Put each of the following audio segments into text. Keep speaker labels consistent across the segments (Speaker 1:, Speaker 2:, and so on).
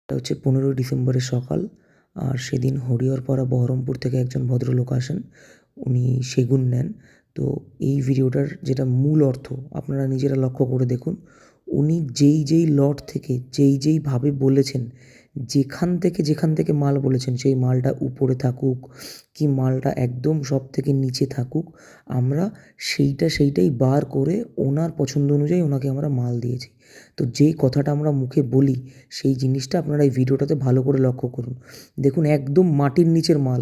Speaker 1: এটা হচ্ছে 15ই ডিসেম্বরের সকাল। আর সেদিন হরিহরপাড়া বহরমপুর থেকে একজন ভদ্রলোক আসেন। উনি সেগুন নেন। তো এই ভিডিওটার যেটা মূল অর্থ আপনারা নিজেরা লক্ষ্য করে দেখুন। উনি যেই লট থেকে যেইভাবে বলেছেন, যেখান থেকে মাল বলেছেন সেই মালটা উপরে থাকুক কি মালটা একদম সবথেকে নিচে থাকুক, আমরা সেইটাই বার করে ওনার পছন্দ অনুযায়ী ওনাকে আমরা মাল দিয়েছি। তো যেই কথাটা আমরা মুখে বলি সেই জিনিসটা আপনারা এই ভিডিওটাতে ভালো করে লক্ষ্য করুন। দেখুন একদম মাটির নিচের মাল,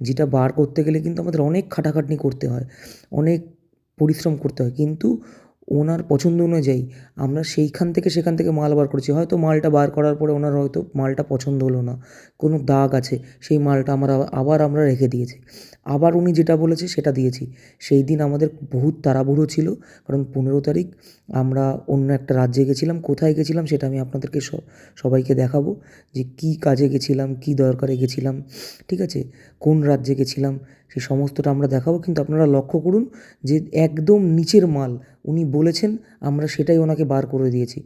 Speaker 1: যেটা বার করতে গেলে কিন্তু আমাদের অনেক খাটাখাটনি করতে হয়, অনেক পরিশ্রম করতে হয়, কিন্তু ওনার পছন্দ অনুযায়ী আমরা সেখান থেকে মাল বার করেছি। হয়তো মালটা বার করার পরে ওনার হয়তো মালটা পছন্দ হলো না, কোনো দাগ আছে, সেই মালটা আমরা রেখে দিয়েছি। আবার উনি যেটা বলেছে সেটা দিয়েছি। সেই দিন আমাদের বহুত তাড়াহুড়ো ছিল, কারণ 15 তারিখ আমরা অন্য একটা রাজ্যে গেছিলাম। কোথায় গেছিলাম সেটা আমি আপনাদেরকে সবাইকে দেখাবো, যে কী কাজে গেছিলাম, কী দরকারে গেছিলাম, ঠিক আছে, কোন রাজ্যে গেছিলাম, সেই সমস্তটা আমরা দেখাবো। কিন্তু আপনারা লক্ষ্য করুন যে একদম নিচের মাল উনি বলেছেন, আমরা সেটাই ওনাকে বার করে দিয়েছি।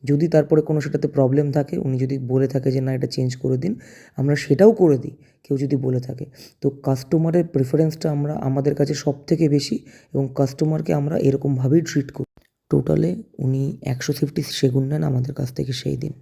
Speaker 1: যদি তারপরে কোনো সেটাতে প্রবলেম থাকে, উনি যদি বলে থাকে যে না এটা চেঞ্জ করে দিন, আমরা সেটাও করে দিই, কেউ যদি বলে থাকে। তো কাস্টমারের প্রেফারেন্সটা আমাদের কাছে সবথেকে বেশি, এবং কাস্টমারকে আমরা এরকমভাবেই ট্রিট করি। টোটালে উনি 150 সেগুন নেন আমাদের কাছ থেকে সেই দিন।